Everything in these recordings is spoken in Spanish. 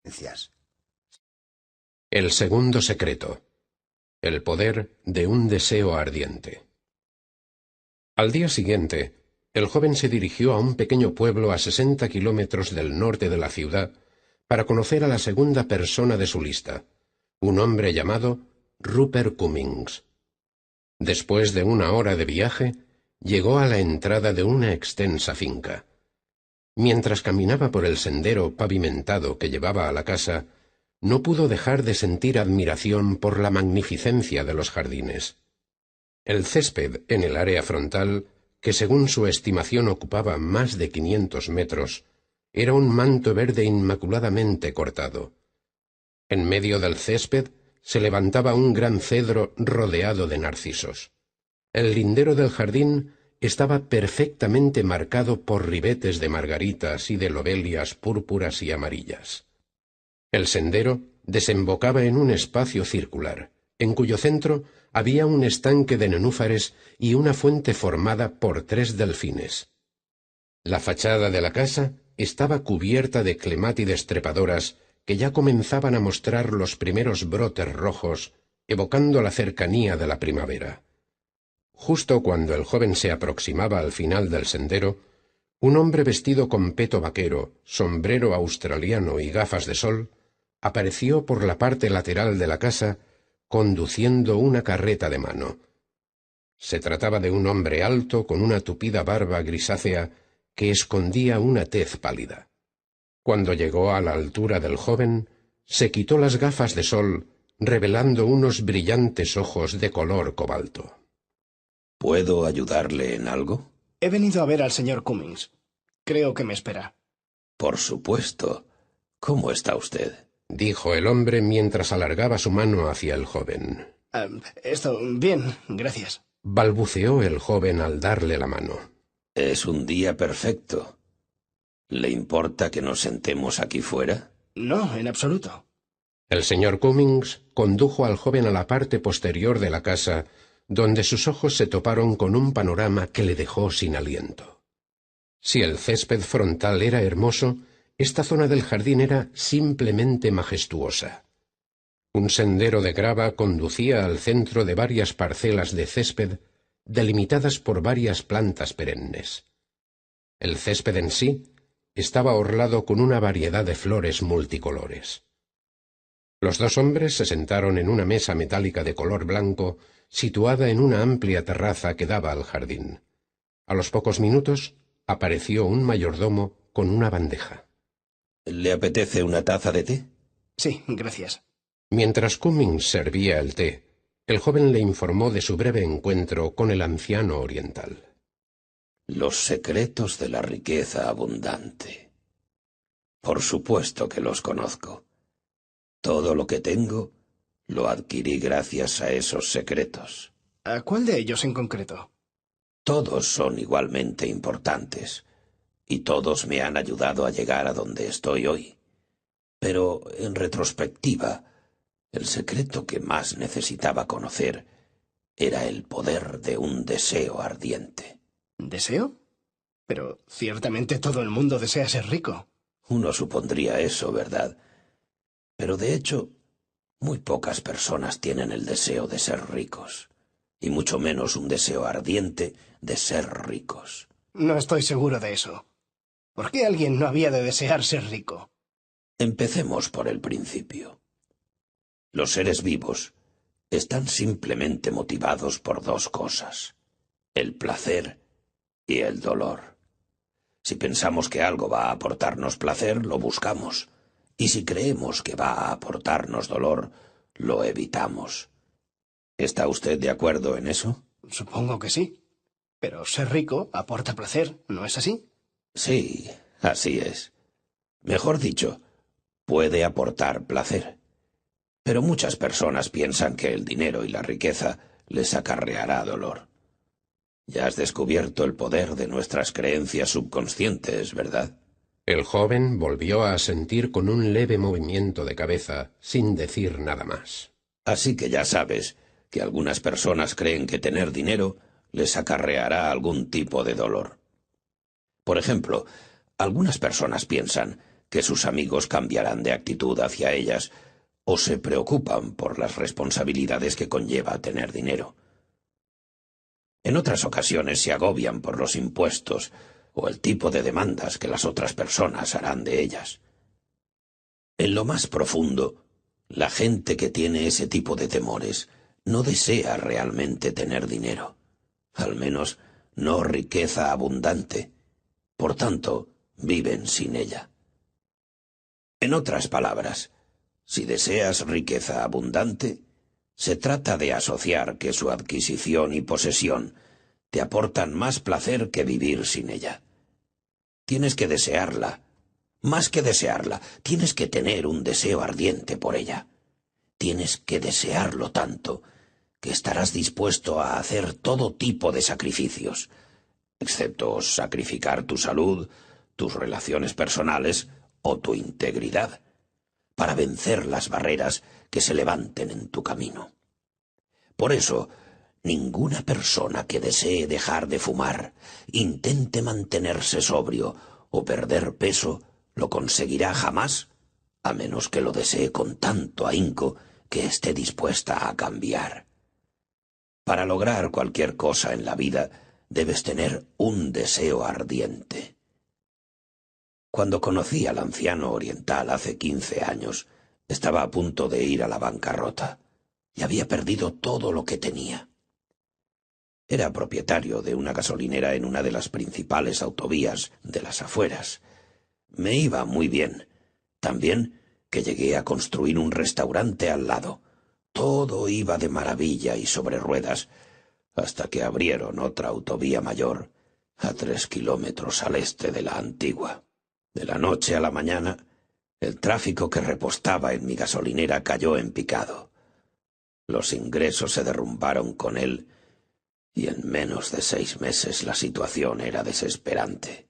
Gracias. El segundo secreto. El poder de un deseo ardiente. Al día siguiente, el joven se dirigió a un pequeño pueblo a 60 kilómetros del norte de la ciudad para conocer a la segunda persona de su lista, un hombre llamado Rupert Cummings. Después de 1 hora de viaje, llegó a la entrada de una extensa finca. Mientras caminaba por el sendero pavimentado que llevaba a la casa, no pudo dejar de sentir admiración por la magnificencia de los jardines. El césped en el área frontal, que según su estimación ocupaba más de 500 metros, era un manto verde inmaculadamente cortado. En medio del césped se levantaba un gran cedro rodeado de narcisos. El lindero del jardín estaba perfectamente marcado por ribetes de margaritas y de lobelias púrpuras y amarillas. El sendero desembocaba en un espacio circular, en cuyo centro había un estanque de nenúfares y una fuente formada por 3 delfines. La fachada de la casa estaba cubierta de clemátides trepadoras que ya comenzaban a mostrar los primeros brotes rojos, evocando la cercanía de la primavera. Justo cuando el joven se aproximaba al final del sendero, un hombre vestido con peto vaquero, sombrero australiano y gafas de sol apareció por la parte lateral de la casa conduciendo una carreta de mano. Se trataba de un hombre alto con una tupida barba grisácea que escondía una tez pálida. Cuando llegó a la altura del joven, se quitó las gafas de sol, revelando unos brillantes ojos de color cobalto. ¿Puedo ayudarle en algo? He venido a ver al señor Cummings. Creo que me espera. Por supuesto. ¿Cómo está usted? Dijo el hombre mientras alargaba su mano hacia el joven. Bien, gracias. Balbuceó el joven al darle la mano. Es un día perfecto. ¿Le importa que nos sentemos aquí fuera? No, en absoluto. El señor Cummings condujo al joven a la parte posterior de la casa, donde sus ojos se toparon con un panorama que le dejó sin aliento. Si el césped frontal era hermoso, esta zona del jardín era simplemente majestuosa. Un sendero de grava conducía al centro de varias parcelas de césped, delimitadas por varias plantas perennes. El césped en sí estaba orlado con una variedad de flores multicolores. Los 2 hombres se sentaron en una mesa metálica de color blanco, situada en una amplia terraza que daba al jardín. A los pocos minutos apareció un mayordomo con una bandeja. ¿Le apetece una taza de té? Sí, gracias. Mientras Cummings servía el té, el joven le informó de su breve encuentro con el anciano oriental. Los secretos de la riqueza abundante. Por supuesto que los conozco. Todo lo que tengo lo adquirí gracias a esos secretos. ¿A cuál de ellos en concreto? Todos son igualmente importantes, y todos me han ayudado a llegar a donde estoy hoy. Pero, en retrospectiva, el secreto que más necesitaba conocer era el poder de un deseo ardiente. ¿Deseo? Pero ciertamente todo el mundo desea ser rico. Uno supondría eso, ¿verdad? Pero de hecho, muy pocas personas tienen el deseo de ser ricos, y mucho menos un deseo ardiente de ser ricos. No estoy seguro de eso. ¿Por qué alguien no había de desear ser rico? Empecemos por el principio. Los seres vivos están simplemente motivados por 2 cosas: el placer y el dolor. Si pensamos que algo va a aportarnos placer, lo buscamos. Y si creemos que va a aportarnos dolor, lo evitamos. ¿Está usted de acuerdo en eso? Supongo que sí. Pero ser rico aporta placer, ¿no es así? Sí, así es. Mejor dicho, puede aportar placer. Pero muchas personas piensan que el dinero y la riqueza les acarreará dolor. Ya has descubierto el poder de nuestras creencias subconscientes, ¿verdad? El joven volvió a asentir con un leve movimiento de cabeza, sin decir nada más. Así que ya sabes que algunas personas creen que tener dinero les acarreará algún tipo de dolor. Por ejemplo, algunas personas piensan que sus amigos cambiarán de actitud hacia ellas o se preocupan por las responsabilidades que conlleva tener dinero. En otras ocasiones se agobian por los impuestos o el tipo de demandas que las otras personas harán de ellas. En lo más profundo, la gente que tiene ese tipo de temores no desea realmente tener dinero, al menos no riqueza abundante. Por tanto, viven sin ella. En otras palabras, si deseas riqueza abundante, se trata de asociar que su adquisición y posesión te aportan más placer que vivir sin ella. Tienes que desearla. Más que desearla, tienes que tener un deseo ardiente por ella. Tienes que desearlo tanto que estarás dispuesto a hacer todo tipo de sacrificios, excepto sacrificar tu salud, tus relaciones personales o tu integridad, para vencer las barreras que se levanten en tu camino. Por eso, ninguna persona que desee dejar de fumar, intente mantenerse sobrio o perder peso, lo conseguirá jamás, a menos que lo desee con tanto ahínco que esté dispuesta a cambiar. Para lograr cualquier cosa en la vida, debes tener un deseo ardiente. Cuando conocí al anciano oriental hace 15 años, estaba a punto de ir a la bancarrota y había perdido todo lo que tenía. Era propietario de una gasolinera en una de las principales autovías de las afueras. Me iba muy bien. También que llegué a construir un restaurante al lado. Todo iba de maravilla y sobre ruedas, hasta que abrieron otra autovía mayor, a 3 kilómetros al este de la antigua. De la noche a la mañana, el tráfico que repostaba en mi gasolinera cayó en picado. Los ingresos se derrumbaron con él, y en menos de 6 meses la situación era desesperante.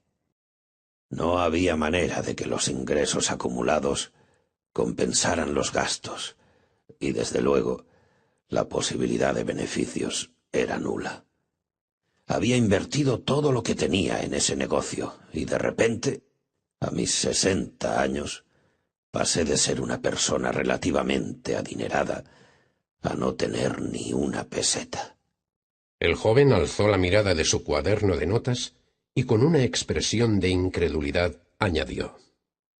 No había manera de que los ingresos acumulados compensaran los gastos, y desde luego la posibilidad de beneficios era nula. Había invertido todo lo que tenía en ese negocio, y de repente, a mis 60 años, pasé de ser una persona relativamente adinerada a no tener ni una peseta. El joven alzó la mirada de su cuaderno de notas y con una expresión de incredulidad añadió: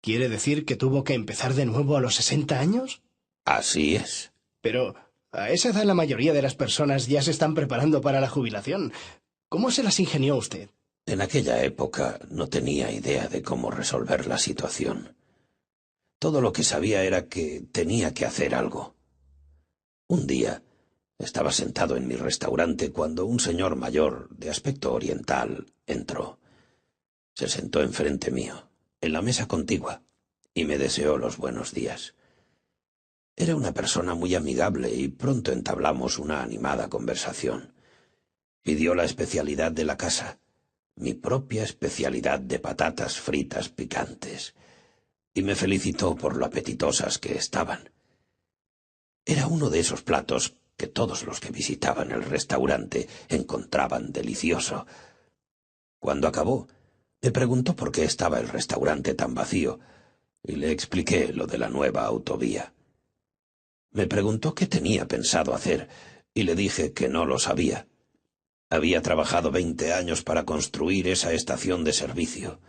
¿Quiere decir que tuvo que empezar de nuevo a los 60 años? Así es. Pero a esa edad la mayoría de las personas ya se están preparando para la jubilación. ¿Cómo se las ingenió usted? En aquella época no tenía idea de cómo resolver la situación. Todo lo que sabía era que tenía que hacer algo. Un día estaba sentado en mi restaurante cuando un señor mayor, de aspecto oriental, entró. Se sentó enfrente mío, en la mesa contigua, y me deseó los buenos días. Era una persona muy amigable y pronto entablamos una animada conversación. Pidió la especialidad de la casa, mi propia especialidad de patatas fritas picantes, y me felicitó por lo apetitosas que estaban. Era uno de esos platos que todos los que visitaban el restaurante encontraban delicioso. Cuando acabó, me preguntó por qué estaba el restaurante tan vacío, y le expliqué lo de la nueva autovía. Me preguntó qué tenía pensado hacer, y le dije que no lo sabía. Había trabajado 20 años para construir esa estación de servicio,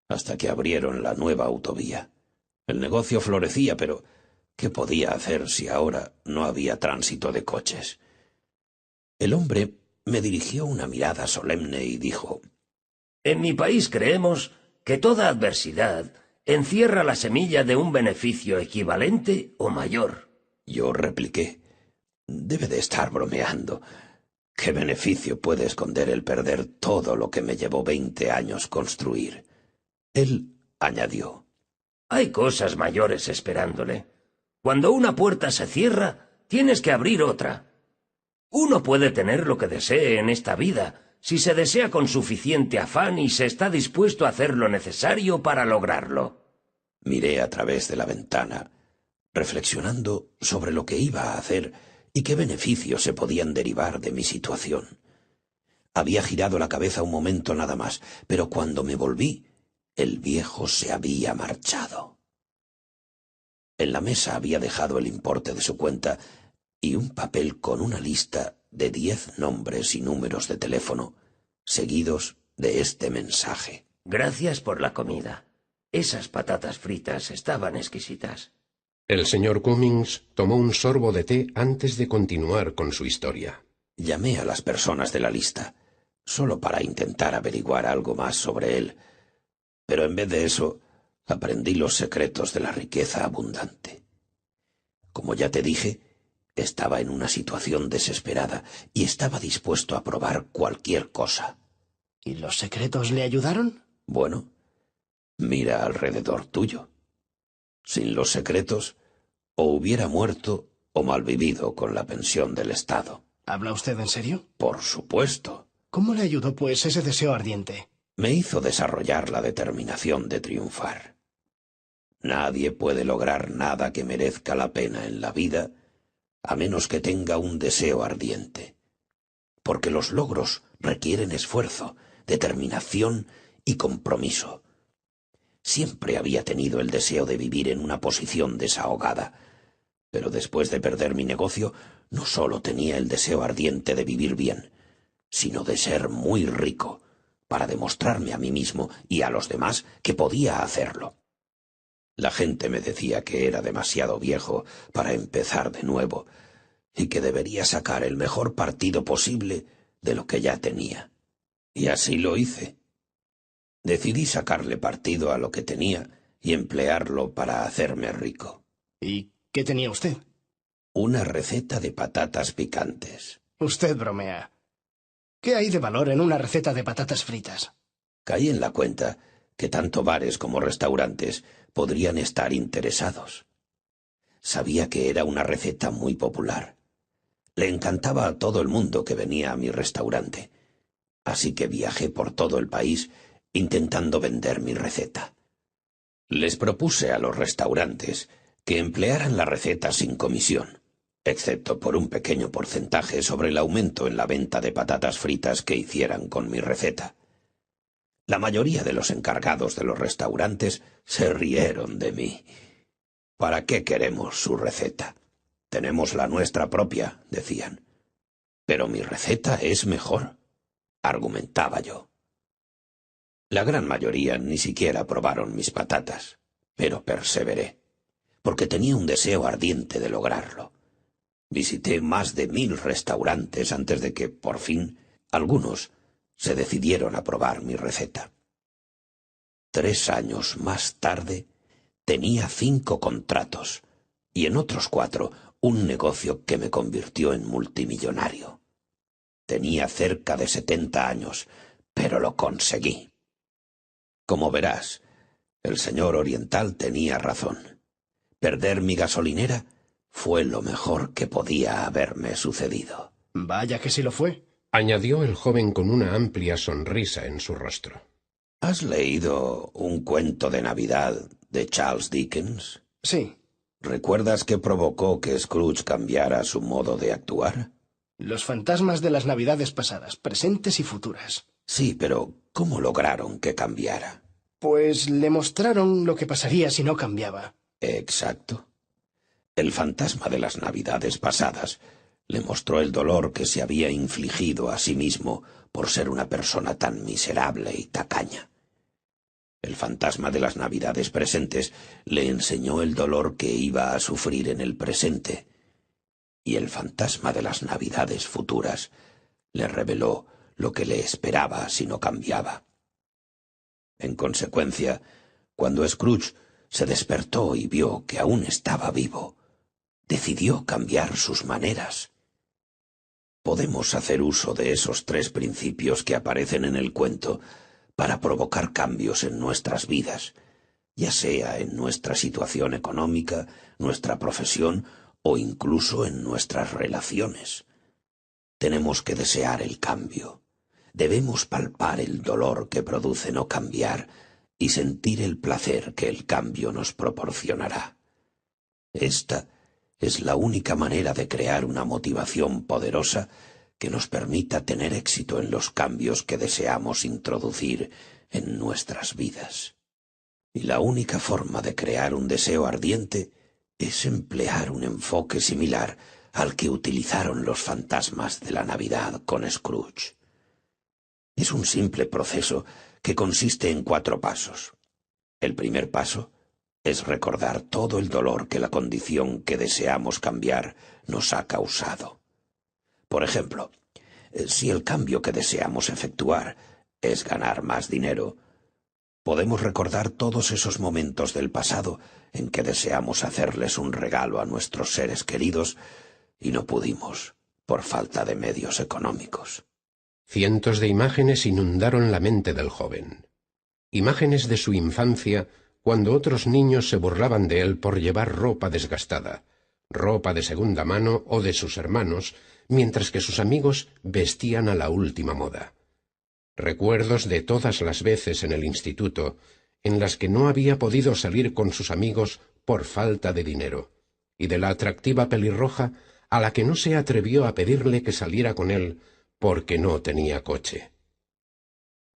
hasta que abrieron la nueva autovía. El negocio florecía, pero ¿qué podía hacer si ahora no había tránsito de coches? El hombre me dirigió una mirada solemne y dijo: En mi país creemos que toda adversidad encierra la semilla de un beneficio equivalente o mayor. Yo repliqué: debe de estar bromeando. ¿Qué beneficio puede esconder el perder todo lo que me llevó 20 años construir? Él añadió: Hay cosas mayores esperándole. Cuando una puerta se cierra, tienes que abrir otra. Uno puede tener lo que desee en esta vida, si se desea con suficiente afán y se está dispuesto a hacer lo necesario para lograrlo. Miré a través de la ventana, reflexionando sobre lo que iba a hacer y qué beneficios se podían derivar de mi situación. Había girado la cabeza un momento nada más, pero cuando me volví, El viejo se había marchado. En la mesa había dejado el importe de su cuenta y un papel con una lista de 10 nombres y números de teléfono, seguidos de este mensaje. Gracias por la comida. Esas patatas fritas estaban exquisitas. El señor Cummings tomó un sorbo de té antes de continuar con su historia. Llamé a las personas de la lista, solo para intentar averiguar algo más sobre él, pero en vez de eso, aprendí los secretos de la riqueza abundante. Como ya te dije, estaba en una situación desesperada y estaba dispuesto a probar cualquier cosa. ¿Y los secretos le ayudaron? Bueno, mira alrededor tuyo. Sin los secretos, o hubiera muerto o malvivido con la pensión del Estado. ¿Habla usted en serio? Por supuesto. ¿Cómo le ayudó, pues, ese deseo ardiente? Me hizo desarrollar la determinación de triunfar. Nadie puede lograr nada que merezca la pena en la vida a menos que tenga un deseo ardiente. Porque los logros requieren esfuerzo, determinación y compromiso. Siempre había tenido el deseo de vivir en una posición desahogada, pero después de perder mi negocio, no solo tenía el deseo ardiente de vivir bien, sino de ser muy rico, para demostrarme a mí mismo y a los demás que podía hacerlo. La gente me decía que era demasiado viejo para empezar de nuevo y que debería sacar el mejor partido posible de lo que ya tenía. Y así lo hice. Decidí sacarle partido a lo que tenía y emplearlo para hacerme rico. ¿Y qué tenía usted? Una receta de patatas picantes. Usted bromea. ¿Qué hay de valor en una receta de patatas fritas? Caí en la cuenta que tanto bares como restaurantes podrían estar interesados. Sabía que era una receta muy popular. Le encantaba a todo el mundo que venía a mi restaurante. Así que viajé por todo el país intentando vender mi receta. Les propuse a los restaurantes que emplearan la receta sin comisión, excepto por un pequeño porcentaje sobre el aumento en la venta de patatas fritas que hicieran con mi receta. La mayoría de los encargados de los restaurantes se rieron de mí. ¿Para qué queremos su receta? Tenemos la nuestra propia, decían. Pero mi receta es mejor, argumentaba yo. La gran mayoría ni siquiera probaron mis patatas, pero perseveré, porque tenía un deseo ardiente de lograrlo. Visité más de 1000 restaurantes antes de que, por fin, algunos se decidieron a probar mi receta. 3 años más tarde, tenía 5 contratos, y en otros 4 un negocio que me convirtió en multimillonario. Tenía cerca de 70 años, pero lo conseguí. Como verás, el señor Oriental tenía razón. Perder mi gasolinera fue lo mejor que podía haberme sucedido. Vaya que sí lo fue. Añadió el joven con una amplia sonrisa en su rostro. ¿Has leído un cuento de Navidad de Charles Dickens? Sí. ¿Recuerdas qué provocó que Scrooge cambiara su modo de actuar? Los fantasmas de las Navidades pasadas, presentes y futuras. Sí, pero ¿cómo lograron que cambiara? Pues le mostraron lo que pasaría si no cambiaba. Exacto. El fantasma de las Navidades pasadas le mostró el dolor que se había infligido a sí mismo por ser una persona tan miserable y tacaña. El fantasma de las Navidades presentes le enseñó el dolor que iba a sufrir en el presente, y el fantasma de las Navidades futuras le reveló lo que le esperaba si no cambiaba. En consecuencia, cuando Scrooge se despertó y vio que aún estaba vivo, decidió cambiar sus maneras. Podemos hacer uso de esos 3 principios que aparecen en el cuento para provocar cambios en nuestras vidas, ya sea en nuestra situación económica, nuestra profesión o incluso en nuestras relaciones. Tenemos que desear el cambio. Debemos palpar el dolor que produce no cambiar y sentir el placer que el cambio nos proporcionará. Esta es la única manera de crear una motivación poderosa que nos permita tener éxito en los cambios que deseamos introducir en nuestras vidas. Y la única forma de crear un deseo ardiente es emplear un enfoque similar al que utilizaron los fantasmas de la Navidad con Scrooge. Es un simple proceso que consiste en 4 pasos. El primer paso es recordar todo el dolor que la condición que deseamos cambiar nos ha causado. Por ejemplo, si el cambio que deseamos efectuar es ganar más dinero, podemos recordar todos esos momentos del pasado en que deseamos hacerles un regalo a nuestros seres queridos y no pudimos, por falta de medios económicos. Cientos de imágenes inundaron la mente del joven. Imágenes de su infancia, cuando otros niños se burlaban de él por llevar ropa desgastada, ropa de segunda mano o de sus hermanos, mientras que sus amigos vestían a la última moda. Recuerdos de todas las veces en el instituto en las que no había podido salir con sus amigos por falta de dinero, y de la atractiva pelirroja a la que no se atrevió a pedirle que saliera con él porque no tenía coche.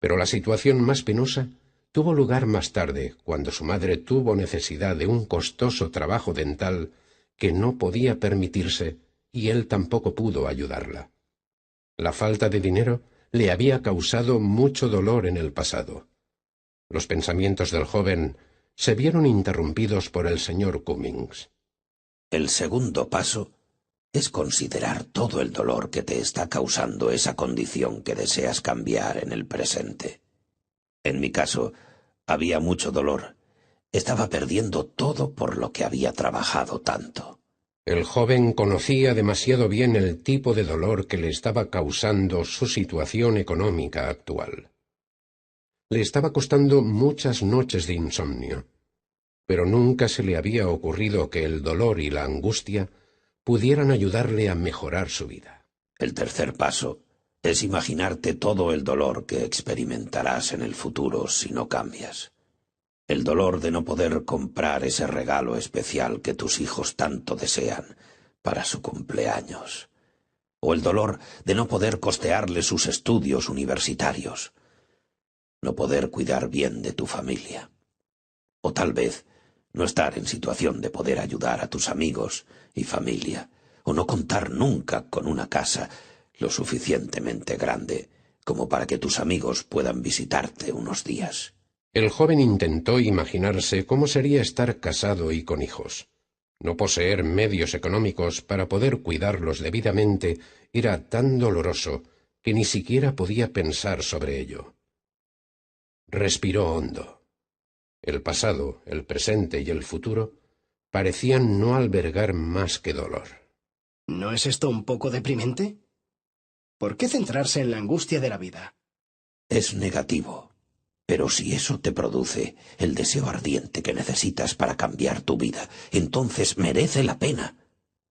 Pero la situación más penosa tuvo lugar más tarde, cuando su madre tuvo necesidad de un costoso trabajo dental que no podía permitirse y él tampoco pudo ayudarla. La falta de dinero le había causado mucho dolor en el pasado. Los pensamientos del joven se vieron interrumpidos por el señor Cummings. El segundo paso es considerar todo el dolor que te está causando esa condición que deseas cambiar en el presente. En mi caso, había mucho dolor. Estaba perdiendo todo por lo que había trabajado tanto. El joven conocía demasiado bien el tipo de dolor que le estaba causando su situación económica actual. Le estaba costando muchas noches de insomnio, pero nunca se le había ocurrido que el dolor y la angustia pudieran ayudarle a mejorar su vida. El tercer paso es imaginarte todo el dolor que experimentarás en el futuro si no cambias. El dolor de no poder comprar ese regalo especial que tus hijos tanto desean para su cumpleaños. O el dolor de no poder costearle sus estudios universitarios. No poder cuidar bien de tu familia. O tal vez no estar en situación de poder ayudar a tus amigos y familia. O no contar nunca con una casa lo suficientemente grande como para que tus amigos puedan visitarte unos días. El joven intentó imaginarse cómo sería estar casado y con hijos. No poseer medios económicos para poder cuidarlos debidamente era tan doloroso que ni siquiera podía pensar sobre ello. Respiró hondo. El pasado, el presente y el futuro parecían no albergar más que dolor. ¿No es esto un poco deprimente? ¿Por qué centrarse en la angustia de la vida? Es negativo. Pero si eso te produce el deseo ardiente que necesitas para cambiar tu vida, entonces merece la pena.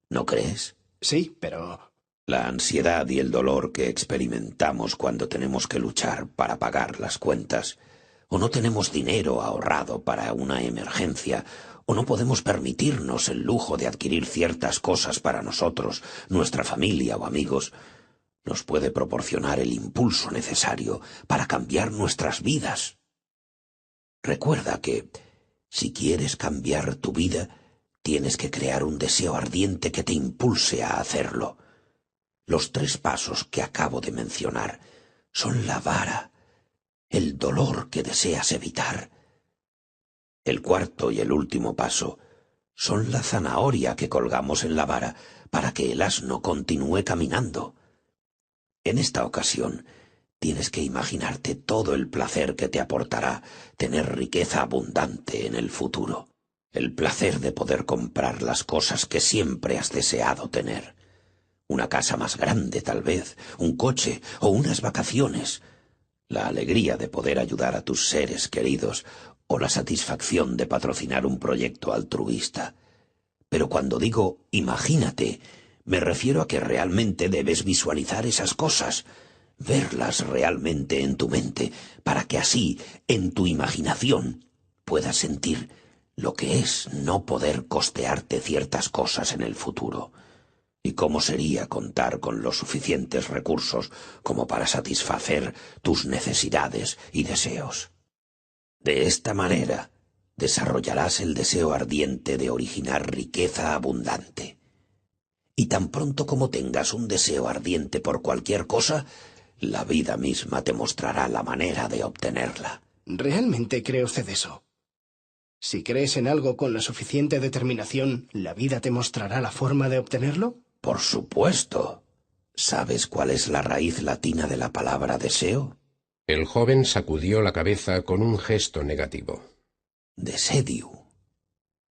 ¿No crees? Sí, pero... La ansiedad y el dolor que experimentamos cuando tenemos que luchar para pagar las cuentas, o no tenemos dinero ahorrado para una emergencia, o no podemos permitirnos el lujo de adquirir ciertas cosas para nosotros, nuestra familia o amigos, nos puede proporcionar el impulso necesario para cambiar nuestras vidas. Recuerda que, si quieres cambiar tu vida, tienes que crear un deseo ardiente que te impulse a hacerlo. Los 3 pasos que acabo de mencionar son la vara, el dolor que deseas evitar. El cuarto y el último paso son la zanahoria que colgamos en la vara para que el asno continúe caminando. En esta ocasión, tienes que imaginarte todo el placer que te aportará tener riqueza abundante en el futuro. El placer de poder comprar las cosas que siempre has deseado tener. Una casa más grande, tal vez, un coche o unas vacaciones. La alegría de poder ayudar a tus seres queridos o la satisfacción de patrocinar un proyecto altruista. Pero cuando digo imagínate, me refiero a que realmente debes visualizar esas cosas, verlas realmente en tu mente, para que así, en tu imaginación, puedas sentir lo que es no poder costearte ciertas cosas en el futuro, y cómo sería contar con los suficientes recursos como para satisfacer tus necesidades y deseos. De esta manera, desarrollarás el deseo ardiente de originar riqueza abundante. Y tan pronto como tengas un deseo ardiente por cualquier cosa, la vida misma te mostrará la manera de obtenerla. ¿Realmente cree usted eso? Si crees en algo con la suficiente determinación, ¿la vida te mostrará la forma de obtenerlo? Por supuesto. ¿Sabes cuál es la raíz latina de la palabra deseo? El joven sacudió la cabeza con un gesto negativo. Desediu.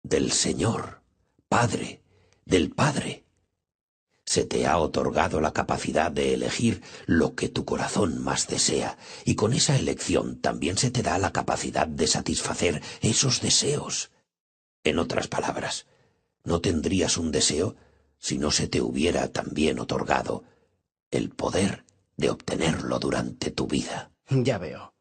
Del Señor, Padre, del Padre. Se te ha otorgado la capacidad de elegir lo que tu corazón más desea, y con esa elección también se te da la capacidad de satisfacer esos deseos. En otras palabras, no tendrías un deseo si no se te hubiera también otorgado el poder de obtenerlo durante tu vida. Ya veo.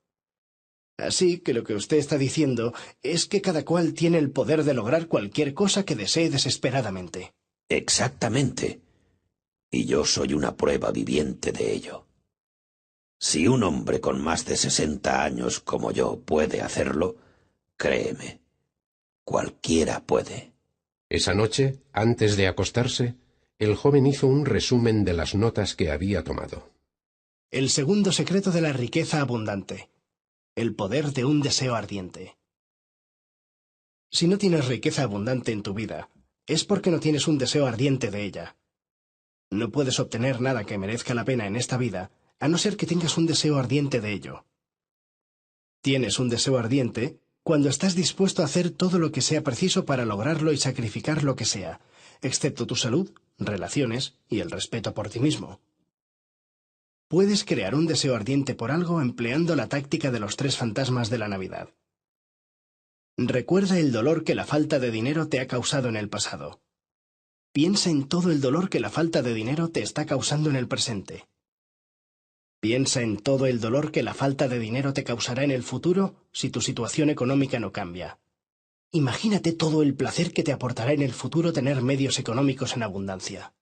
Así que lo que usted está diciendo es que cada cual tiene el poder de lograr cualquier cosa que desee desesperadamente. Exactamente. Y yo soy una prueba viviente de ello. Si un hombre con más de 60 años como yo puede hacerlo, créeme, cualquiera puede. Esa noche, antes de acostarse, el joven hizo un resumen de las notas que había tomado. El segundo secreto de la riqueza abundante. El poder de un deseo ardiente. Si no tienes riqueza abundante en tu vida, es porque no tienes un deseo ardiente de ella. No puedes obtener nada que merezca la pena en esta vida, a no ser que tengas un deseo ardiente de ello. Tienes un deseo ardiente cuando estás dispuesto a hacer todo lo que sea preciso para lograrlo y sacrificar lo que sea, excepto tu salud, relaciones y el respeto por ti mismo. Puedes crear un deseo ardiente por algo empleando la táctica de los 3 fantasmas de la Navidad. Recuerda el dolor que la falta de dinero te ha causado en el pasado. Piensa en todo el dolor que la falta de dinero te está causando en el presente. Piensa en todo el dolor que la falta de dinero te causará en el futuro si tu situación económica no cambia. Imagínate todo el placer que te aportará en el futuro tener medios económicos en abundancia.